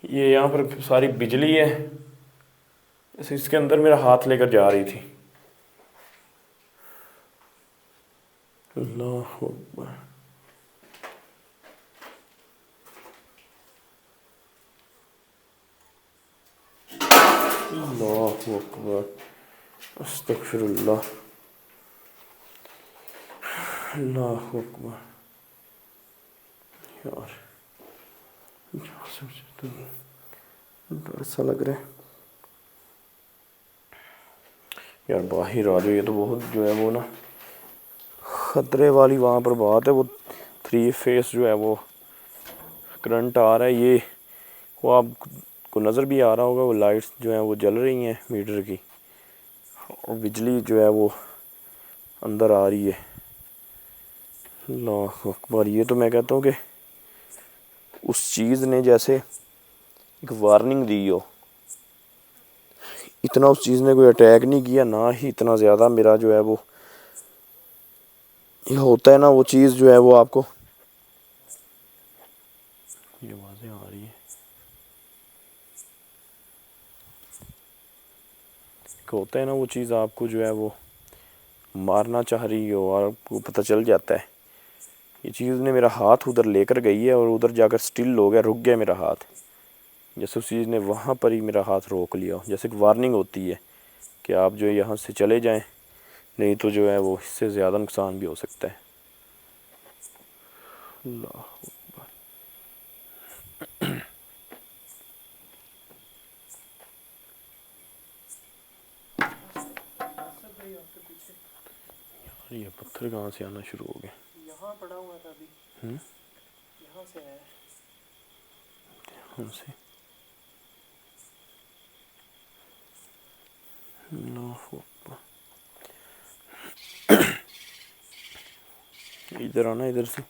یہ یہاں پر ساری بجلی ہے, جیسے اس کے اندر میرا ہاتھ لے کر جا رہی تھی. اللہ اکبر. اللہ اکبر, استغفر اللہ, اللہ اکبر. یار ڈر سا لگ رہا ہے یار, باہر آ جاؤ. یہ تو بہت جو ہے وہ نا خطرے والی وہاں پر بات ہے. وہ 3 فیس جو ہے وہ کرنٹ آ رہا ہے, یہ وہ آپ کو نظر بھی آ رہا ہوگا, وہ لائٹس جو ہیں وہ جل رہی ہیں میٹر کی, اور بجلی جو ہے وہ اندر آ رہی ہے. اللہ اکبر. یہ تو میں کہتا ہوں کہ اس چیز نے جیسے ایک وارننگ دی ہو. اتنا اس چیز نے کوئی اٹیک نہیں کیا, نہ ہی اتنا زیادہ میرا جو ہے وہ یہ ہوتا ہے نا, وہ چیز جو ہے وہ آپ کو یہ آوازیں آ رہی ہیں, ہوتا ہے نا وہ چیز آپ کو جو ہے وہ مارنا چاہ رہی ہو, اور آپ کو پتہ چل جاتا ہے. یہ چیز نے میرا ہاتھ ادھر لے کر گئی ہے, اور ادھر جا کر سٹل ہو گیا, رک گیا میرا ہاتھ, جیسے اس چیز نے وہاں پر ہی میرا ہاتھ روک لیا, جیسے ایک وارننگ ہوتی ہے کہ آپ جو یہاں سے چلے جائیں, نہیں تو جو ہے وہ اس سے زیادہ نقصان بھی ہو سکتا ہے. اللہ اکبر. اسد بھائی آپ کے پیچھے یہ پتھر کہاں سے آنا شروع ہو گئے. یہاں پڑا ہوا تھا ابھی, یہاں سے آیا ہے. ہم سے اللہ اکبر. ادھر آنا, ادھر سے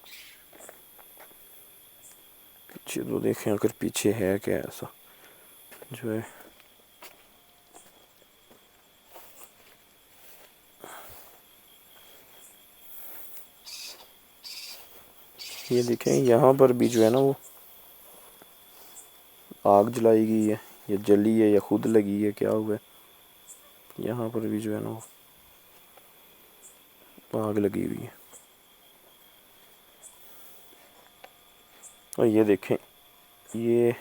پیچھے تو دیکھیں اگر پیچھے ہے کیا ایسا جو ہے. یہ دیکھیں یہاں پر بھی جو ہے نا وہ آگ جلائی گئی ہے, یا جلی ہے, یا خود لگی ہے, کیا ہوا ہے. یہاں پر بھی جو ہے نا وہ آگ لگی ہوئی ہے. اور یہ دیکھیں, یہ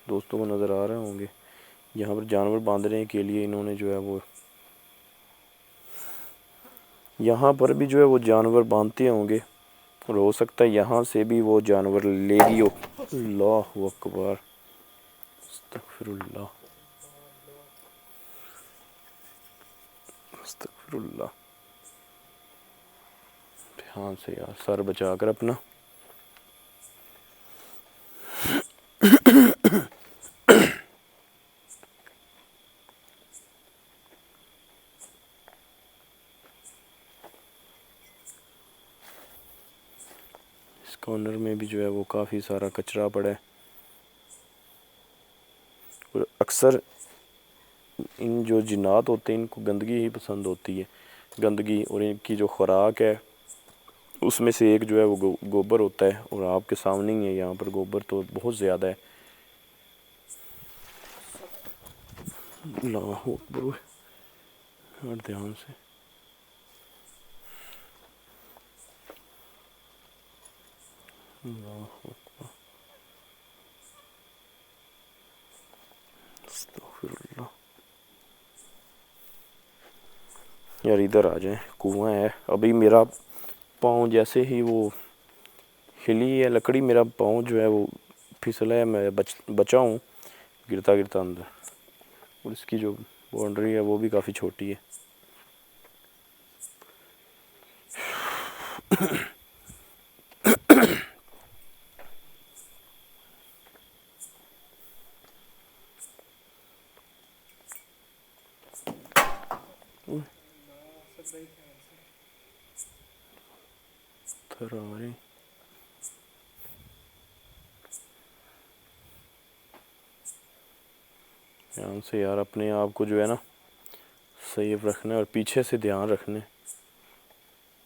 دوستوں کو نظر آ رہے ہوں گے, یہاں پر جانور باندھنے کے لیے انہوں نے جو ہے وہ یہاں پر بھی جو ہے وہ جانور باندھتے ہوں گے, اور ہو سکتا ہے یہاں سے بھی وہ جانور لے گی ہو. اللہ اکبر, استغفر اللہ, استغفر اللہ. دھیان سے یار, سر بچا کر اپنا. اس کارنر میں بھی جو ہے وہ کافی سارا کچرا پڑا ہے, اور اکثر ان جو جنات ہوتے ہیں ان کو گندگی ہی پسند ہوتی ہے, گندگی. اور ان کی جو خوراک ہے اس میں سے ایک جو ہے وہ گوبر ہوتا ہے, اور آپ کے سامنے ہی ہے یہاں پر گوبر تو بہت زیادہ ہے. اللہ اکبر. اور دھیان سے, اللہ اکبر, استغفر اللہ. یار ادھر آ جائیں, کنواں ہے. ابھی میرا پاؤں جیسے ہی وہ ہلی ہے لکڑی، میرا پاؤں جو ہے وہ پھسلا ہے، میں بچا ہوں گرتا گرتا اندر، اور اس کی جو باؤنڈری ہے وہ بھی کافی چھوٹی ہے۔ پتھر آ رہے دھیان سے یار، اپنے آپ کو جو ہے نا سیف رکھنا ہے، اور پیچھے سے دھیان رکھنا ہے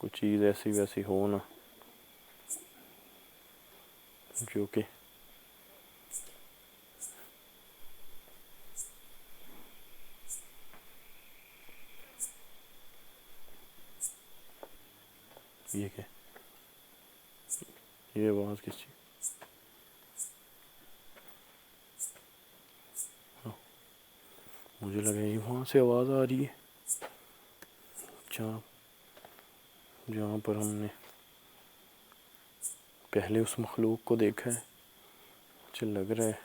کوئی چیز ایسی ویسی ہو نا جو کہ یہ کیا، یہ آواز کس چیز، مجھے لگا یہ وہاں سے آواز آ رہی ہے جہاں پر ہم نے پہلے اس مخلوق کو دیکھا ہے۔ مجھے لگ رہا ہے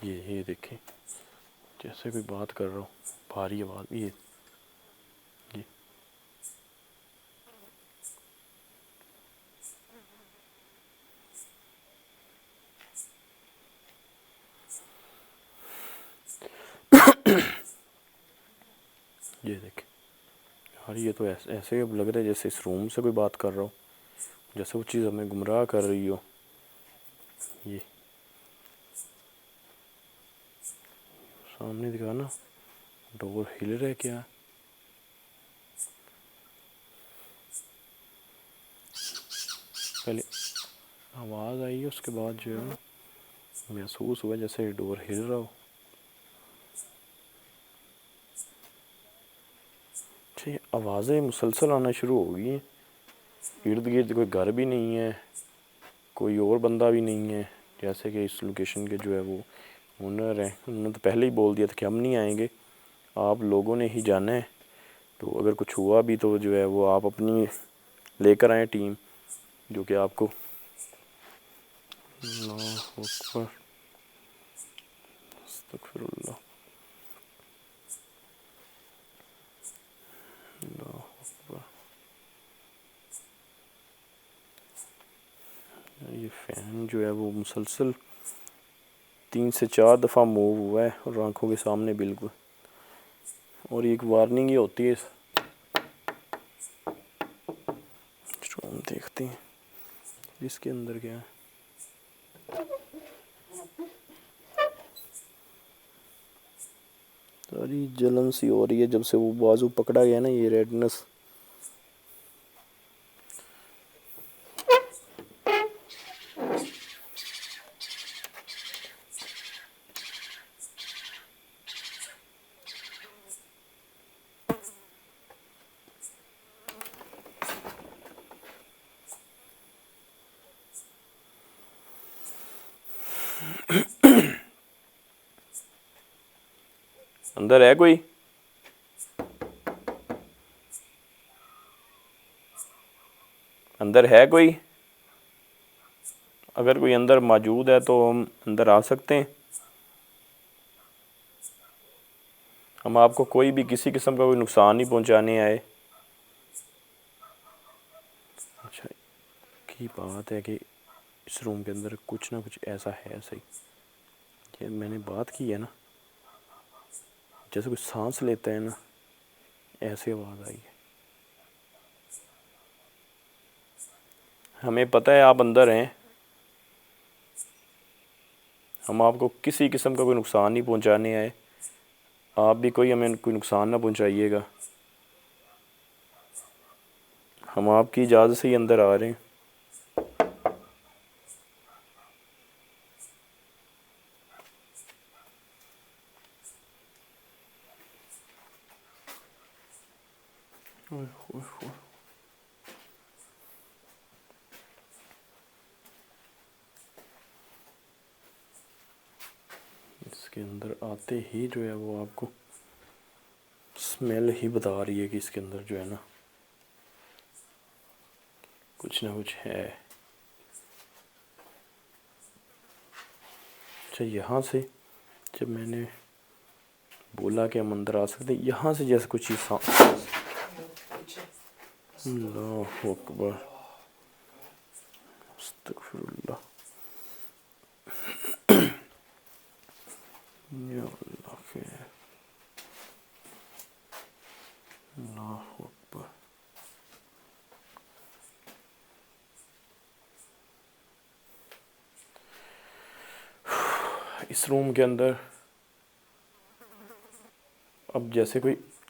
یہ دیکھیں جیسے کوئی بات کر رہا ہو، بھاری آواز، یہ دیکھیں یار، یہ تو ایسے اب لگ رہا ہے جیسے اس روم سے کوئی بات کر رہا ہو، جیسے وہ چیز ہمیں گمراہ کر رہی ہو۔ یہ سامنے دکھا نا، ڈور ہل رہا ہے کیا، پہلے آواز آئی ہے، اس کے بعد جو ہے محسوس ہوا جیسے ڈور ہل رہا ہو۔ آوازیں مسلسل آنا شروع ہو گئی ہیں، ارد گرد کوئی گھر بھی نہیں ہے، کوئی اور بندہ بھی نہیں ہے، جیسے کہ اس لوکیشن کے جو ہے وہ اونر ہیں، انہوں نے تو پہلے ہی بول دیا تھا کہ ہم نہیں آئیں گے، آپ لوگوں نے ہی جانا ہے، تو اگر کچھ ہوا بھی تو جو ہے وہ آپ اپنی لے کر آئیں ٹیم، جو کہ آپ کو اللہ اکبر استغفر اللہ اللہ اکبر۔ یہ فین جو ہے وہ مسلسل 3 سے 4 دفعہ موو ہوا ہے، اور آنکھوں کے سامنے بالکل، اور ایک وارننگ یہ ہوتی ہے۔ ہم دیکھتے ہیں اس کے اندر کیا ہے۔ ساری جلن سی ہو رہی ہے جب سے وہ بازو پکڑا گیا نا، یہ ریڈنس۔ اندر ہے کوئی؟ اندر ہے کوئی؟ اگر کوئی اندر موجود ہے تو ہم اندر آ سکتے ہیں۔ ہم آپ کو کوئی بھی کسی قسم کا کوئی نقصان نہیں پہنچانے آئے۔ اچھا کی بات ہے کہ اس روم کے اندر کچھ نہ کچھ ایسا ہے صحیح، یہ میں نے بات کی ہے نا، جیسے کوئی سانس لیتا ہے نا، ایسے آواز آئی ہے۔ ہمیں پتہ ہے آپ اندر ہیں، ہم آپ کو کسی قسم کا کوئی نقصان نہیں پہنچانے آئے، آپ بھی ہمیں کوئی نقصان نہ پہنچائیے گا، ہم آپ کی اجازت سے ہی اندر آ رہے ہیں۔ اس کے اندر آتے ہی جو ہے وہ آپ کو اسمیل ہی بتا رہی ہے کہ اس کے اندر جو ہے نا کچھ نہ کچھ ہے، اچھا یہاں سے جب میں نے بولا کہ ہم اندر آ سکتے ہیں، یہاں سے جیسے کچھ چیز اللہ اکبر استغفر اللہ یا اللہ خیر اللہ اکبر. اس روم کے اندر اب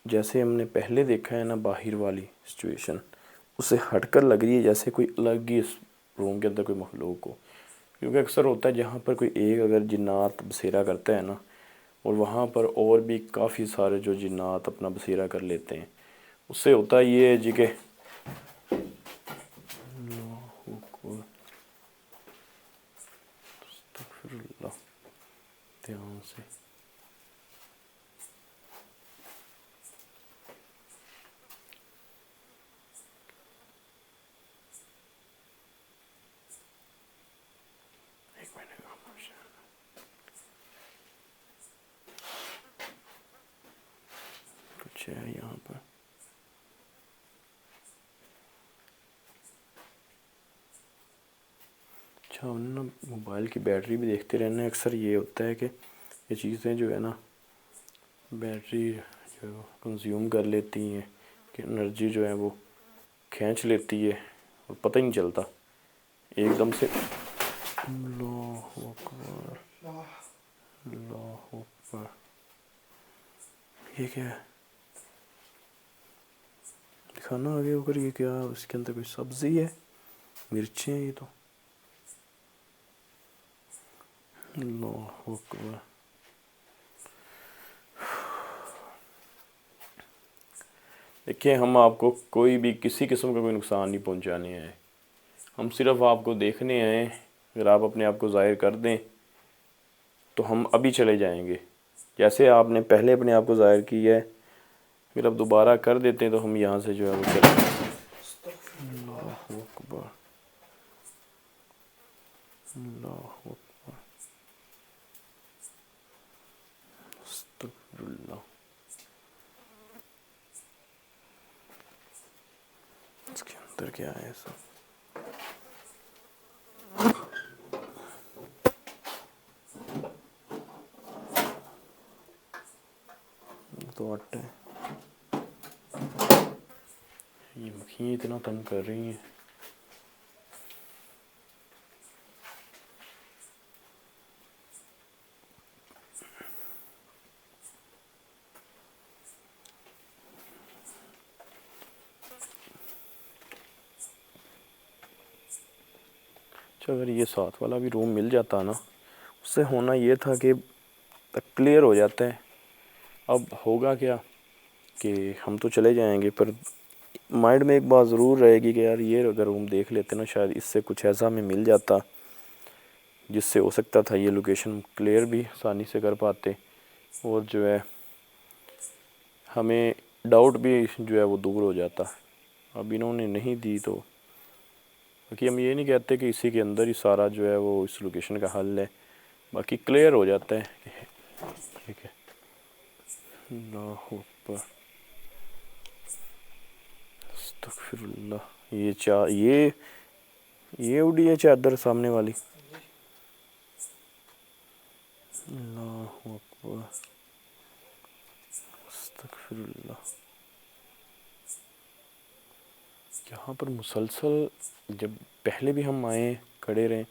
جیسے ہم نے پہلے دیکھا ہے نا باہر والی سچویشن، اس سے ہٹ کر لگ رہی ہے جیسے کوئی الگ ہی اس روم کے اندر کوئی مخلوق ہو. کیونکہ اکثر ہوتا ہے جہاں پر کوئی ایک اگر جنات بسیرا کرتا ہے نا، اور وہاں پر اور بھی کافی سارے جو جنات اپنا بسیرا کر لیتے ہیں، اس سے ہوتا یہ ہے جی کہ اللہ اکبر استغفر اللہ. دھیان سے ایک منٹ کچھ ہے یہاں پر. اچھا ہم نا موبائل کی بیٹری بھی دیکھتے رہنا ہے. اکثر یہ ہوتا ہے کہ یہ چیزیں جو ہے نا بیٹری جو کنزیوم کر لیتی ہیں، کہ انرجی جو ہے وہ کھینچ لیتی ہے اور پتہ ہی نہیں چلتا ایک دم سے. اللہ اکبر اللہ اکبر. یہ کیا ہے؟ دکھانا آگے ہو کر یہ کیا؟ اس کے اندر کوئی سبزی ہے، مرچیں ہیں یہ تو. اللہ اکبر. دیکھیں ہم آپ کو کوئی بھی کسی قسم کا کوئی نقصان نہیں پہنچانے آئے، ہم صرف آپ کو دیکھنے آئے. اگر آپ اپنے آپ کو ظاہر کر دیں تو ہم ابھی چلے جائیں گے. جیسے آپ نے پہلے اپنے آپ کو ظاہر کیا ہے، اگر آپ دوبارہ کر دیتے ہیں تو ہم یہاں سے جو ہے وہ چلیں گے. اللہ اکبر اللہ اکبر استغفر اللہ. اس کے اندر کیا ہے ایسا؟ تو آٹا ہے. یہ مکھیاں اتنا تنگ کر رہی ہیں. اچھا اگر یہ ساتھ والا بھی روم مل جاتا نا، اس سے ہونا یہ تھا کہ کلیئر ہو جاتا ہے. اب ہوگا کیا کہ ہم تو چلے جائیں گے، پر مائنڈ میں ایک بات ضرور رہے گی کہ یار یہ اگر روم دیکھ لیتے نا، شاید اس سے کچھ ایسا ہمیں مل جاتا جس سے ہو سکتا تھا یہ لوکیشن کلیئر بھی آسانی سے کر پاتے، اور جو ہے ہمیں ڈاؤٹ بھی جو ہے وہ دور ہو جاتا. اب انہوں نے نہیں دی تو باقی ہم یہ نہیں کہتے کہ اسی کے اندر ہی سارا جو ہے وہ اس لوکیشن کا حل ہے، باقی کلیئر ہو جاتا ہے. ٹھیک ہے. اللہ اکبر استغفر اللہ. یہ اڑی ہے چادر سامنے والی. اللہ اکبر استغفر اللہ. یہاں پر مسلسل جب پہلے بھی ہم آئے کھڑے رہے،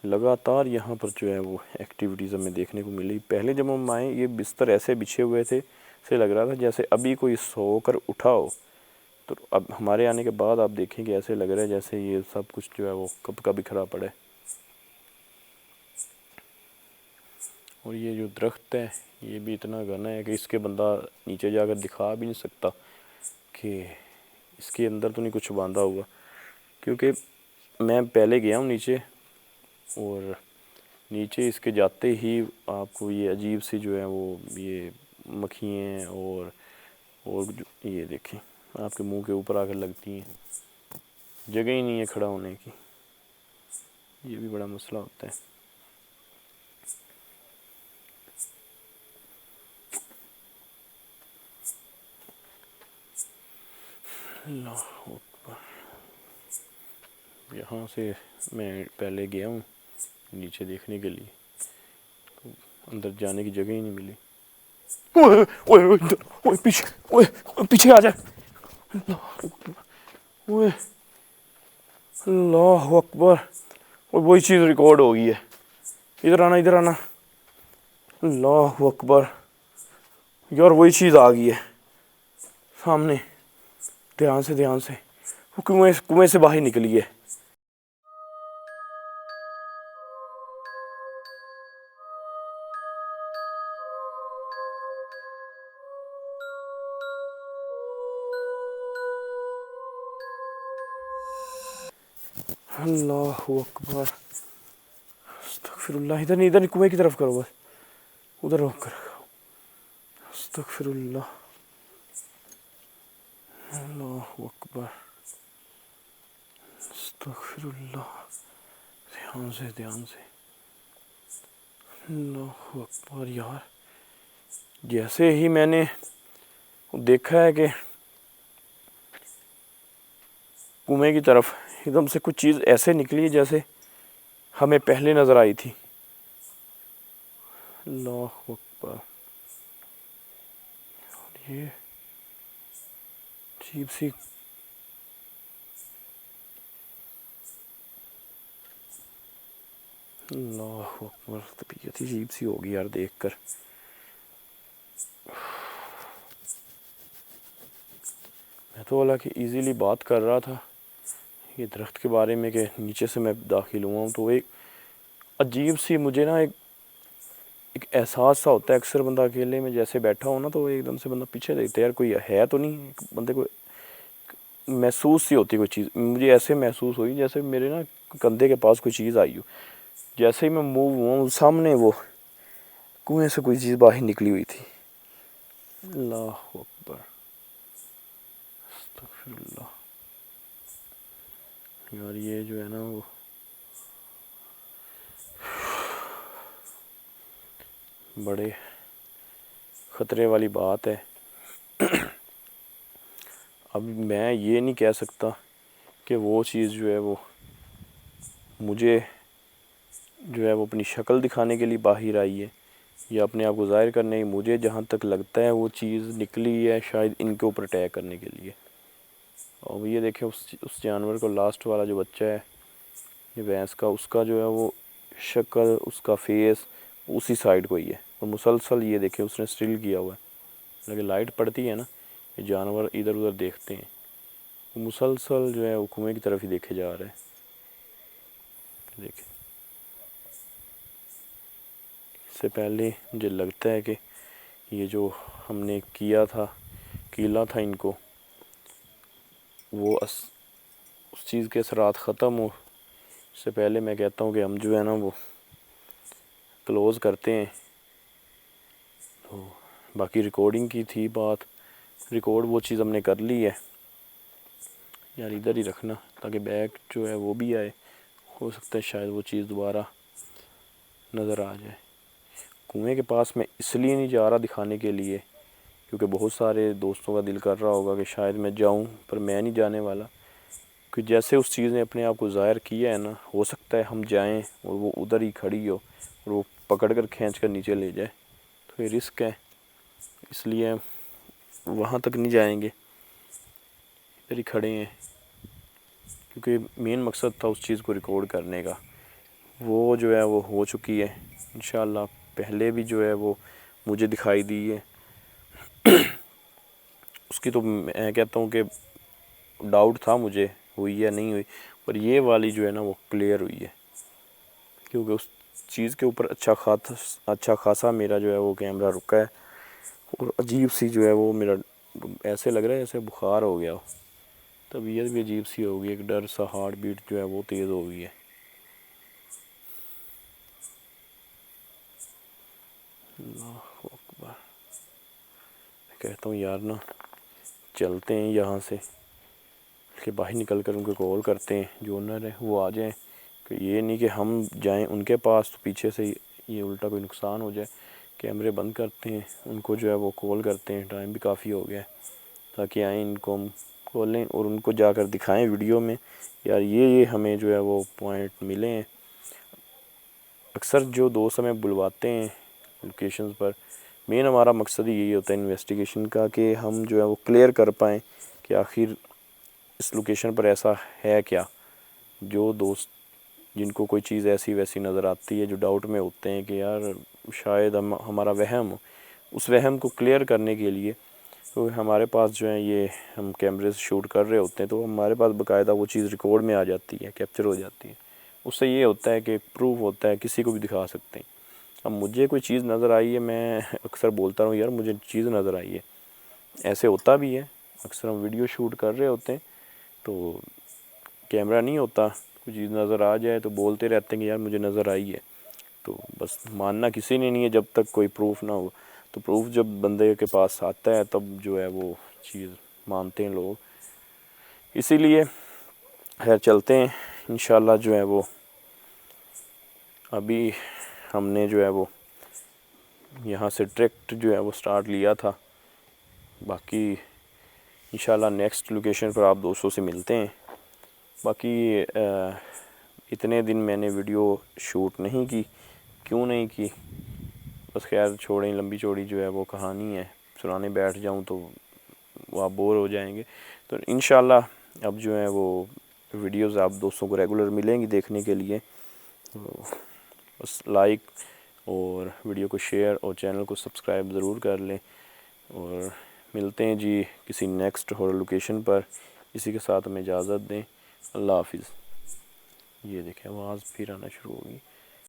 لگاتار یہاں پر جو ہے وہ ایکٹیویٹیز ہمیں دیکھنے کو ملی. پہلے جب ہم آئے یہ بستر ایسے بچھے ہوئے تھے، سے لگ رہا تھا جیسے ابھی کوئی سو کر اٹھا ہو. تو اب ہمارے آنے کے بعد آپ دیکھیں کہ ایسے لگ رہا ہے جیسے یہ سب کچھ جو ہے وہ کب کا بکھرا پڑے. اور یہ جو درخت ہے یہ بھی اتنا گھنا ہے کہ اس کے بندہ نیچے جا کر دکھا بھی نہیں سکتا کہ اس کے اندر تو نہیں کچھ باندھا ہوا. کیونکہ میں پہلے گیا ہوں نیچے، اور نیچے اس کے جاتے ہی آپ کو یہ عجیب سی جو ہے وہ یہ مکھیاں اور یہ دیکھیں آپ کے منہ کے اوپر آ کر لگتی ہیں. جگہ ہی نہیں ہے کھڑا ہونے کی. یہ بھی بڑا مسئلہ ہوتا ہے. اللہ اکبر. یہاں سے میں پہلے گیا ہوں نیچے دیکھنے کے لیے، تو اندر جانے کی جگہ ہی نہیں ملی. اوئے اوئے اوئے پیچھے، اوئے پیچھے آ جائے. اوئے اللہ اکبر. وہی چیز ریکارڈ ہو گئی ہے. ادھر آنا ادھر آنا. اللہ اکبر یار وہی چیز آ گئی ہے سامنے. دھیان سے دھیان سے. وہ کنویں سے باہر نکلی ہے. اللہ اکبر. استغفر اللہ. ادھر نہیں ادھر نہیں، کنویں کی طرف کرو بس. ادھر روک کر. استغفر اللہ. اللہ اکبر. استغفر اللہ. دھیان سے دھیان سے. اللہ اکبر. یار جیسے ہی میں نے دیکھا ہے کہ کنویں کی طرف ایک دم سے کچھ چیز ایسے نکلی جیسے ہمیں پہلے نظر آئی تھی. اللہ اکبر. یہ عجیب سی اللہ اکبر. طبیعت ہی عجیب سی ہوگی یار دیکھ کر. میں تو اللہ کہ ایزیلی بات کر رہا تھا یہ درخت کے بارے میں کہ نیچے سے میں داخل ہوا ہوں، تو ایک عجیب سی مجھے نا ایک احساس سا ہوتا ہے. اکثر بندہ اکیلے میں جیسے بیٹھا ہو نا تو ایک دم سے بندہ پیچھے دیکھتا ہے یار کوئی ہے تو نہیں. بندے کو محسوس سی ہوتی کوئی چیز. مجھے ایسے محسوس ہوئی جیسے میرے نا کندھے کے پاس کوئی چیز آئی ہو. جیسے ہی میں موو ہوا سامنے وہ کنویں سے کوئی چیز باہر نکلی ہوئی تھی. اللہ اکبر. استغفر اللہ. یار یہ جو ہے نا وہ بڑے خطرے والی بات ہے. اب میں یہ نہیں کہہ سکتا کہ وہ چیز جو ہے وہ مجھے جو ہے وہ اپنی شکل دکھانے کے لیے باہر آئی ہے یا اپنے آپ کو ظاہر کرنے. مجھے جہاں تک لگتا ہے وہ چیز نکلی ہے شاید ان کے اوپر اٹیک کرنے کے لیے. اور یہ دیکھیں اس جانور کو لاسٹ والا جو بچہ ہے یہ بھینس کا، اس کا جو ہے وہ شکل اس کا فیس اسی سائڈ کو ہی ہے. اور مسلسل یہ دیکھیں اس نے سٹل کیا ہوا ہے. لیکن لائٹ پڑتی ہے نا یہ جانور ادھر ادھر دیکھتے ہیں. وہ مسلسل جو ہے وہ کنویں کی طرف ہی دیکھے جا رہے ہیں. دیکھیں اس سے پہلے مجھے لگتا ہے کہ یہ جو ہم نے کیا تھا کیلا تھا ان کو، وہ اس چیز کے اثرات ختم ہو. اس سے پہلے میں کہتا ہوں کہ ہم جو ہے نا وہ کلوز کرتے ہیں. تو باقی ریکارڈنگ کی تھی بات، ریکارڈ وہ چیز ہم نے کر لی ہے. یار ادھر ہی رکھنا تاکہ بیک جو ہے وہ بھی آئے. ہو سکتا ہے شاید وہ چیز دوبارہ نظر آ جائے. کنویں کے پاس میں اس لیے نہیں جا رہا دکھانے کے لیے کیونکہ بہت سارے دوستوں کا دل کر رہا ہوگا کہ شاید میں جاؤں، پر میں نہیں جانے والا. کہ جیسے اس چیز نے اپنے آپ کو ظاہر کیا ہے نا، ہو سکتا ہے ہم جائیں اور وہ ادھر ہی کھڑی ہو اور وہ پکڑ کر کھینچ کر نیچے لے جائے. تو یہ رسک ہے، اس لیے وہاں تک نہیں جائیں گے، ادھر ہی کھڑے ہیں. کیونکہ مین مقصد تھا اس چیز کو ریکارڈ کرنے کا. وہ جو ہے وہ ہو چکی ہے انشاءاللہ. پہلے بھی جو ہے وہ مجھے دکھائی دی ہے. اس کی تو میں کہتا ہوں کہ ڈاؤٹ تھا مجھے ہوئی یا نہیں ہوئی، پر یہ والی جو ہے نا وہ کلیئر ہوئی ہے. کیونکہ اس چیز کے اوپر اچھا خاصا میرا جو ہے وہ کیمرہ رکا ہے. اور عجیب سی جو ہے وہ میرا ایسے لگ رہا ہے جیسے بخار ہو گیا ہو. طبیعت بھی عجیب سی ہو گئی، ایک ڈر سا، ہارٹ بیٹ جو ہے وہ تیز ہو گئی ہے. اللہ اکبر. میں کہتا ہوں یار نا چلتے ہیں یہاں سے کہ باہر نکل کر ان کو کال کرتے ہیں جو اونر ہے وہ آ جائیں. کہ یہ نہیں کہ ہم جائیں ان کے پاس تو پیچھے سے یہ الٹا کوئی نقصان ہو جائے. کیمرے بند کرتے ہیں، ان کو جو ہے وہ کال کرتے ہیں. ٹائم بھی کافی ہو گیا ہے تاکہ آئیں ان کو ہم کھولیں اور ان کو جا کر دکھائیں ویڈیو میں، یار یہ ہمیں جو ہے وہ پوائنٹ ملے ہیں۔ اکثر جو دوست ہمیں بلواتے ہیں لوکیشنز پر، مین ہمارا مقصد ہی یہی ہوتا ہے انویسٹیگیشن کا، کہ ہم جو ہے وہ کلیئر کر پائیں کہ آخر اس لوکیشن پر ایسا ہے کیا۔ جو دوست جن کو کوئی چیز ایسی ویسی نظر آتی ہے، جو ڈاؤٹ میں ہوتے ہیں کہ یار شاید ہمارا وہم ہو، اس وہم کو کلیئر کرنے کے لیے تو ہمارے پاس جو ہے یہ ہم کیمرے سے شوٹ کر رہے ہوتے ہیں، تو ہمارے پاس باقاعدہ وہ چیز ریکارڈ میں آ جاتی ہے، کیپچر ہو جاتی ہے۔ اس سے یہ ہوتا ہے کہ پروف ہوتا ہے، کسی کو بھی دکھا سکتے ہیں۔ اب مجھے کوئی چیز نظر آئی ہے، میں اکثر بولتا ہوں یار مجھے چیز نظر آئی ہے، ایسے ہوتا بھی ہے۔ اکثر ہم ویڈیو شوٹ کر رہے ہوتے ہیں تو کیمرہ نہیں ہوتا، کوئی چیز نظر آ جائے تو بولتے رہتے ہیں کہ یار مجھے نظر آئی ہے، تو بس ماننا کسی نے نہیں ہے جب تک کوئی پروف نہ ہو۔ تو پروف جب بندے کے پاس آتا ہے تب جو ہے وہ چیز مانتے ہیں لوگ۔ اسی لیے خیر چلتے ہیں انشاءاللہ۔ جو ہے وہ ابھی ہم نے جو ہے وہ یہاں سے ڈائریکٹ جو ہے وہ سٹارٹ لیا تھا، باقی انشاءاللہ نیکسٹ لوکیشن پر آپ دوستوں سے ملتے ہیں۔ باقی اتنے دن میں نے ویڈیو شوٹ نہیں کی، کیوں نہیں کی بس خیر چھوڑیں، لمبی چوڑی جو ہے وہ کہانی ہے، سنانے بیٹھ جاؤں تو وہ آپ بور ہو جائیں گے۔ تو انشاءاللہ اب جو ہے وہ ویڈیوز آپ دوستوں کو ریگولر ملیں گی دیکھنے کے لیے۔ بس لائک اور ویڈیو کو شیئر اور چینل کو سبسکرائب ضرور کر لیں، اور ملتے ہیں جی کسی نیکسٹ ہارر لوکیشن پر۔ اسی کے ساتھ ہمیں اجازت دیں، اللہ حافظ۔ یہ دیکھیں آواز پھر آنا شروع ہوگی۔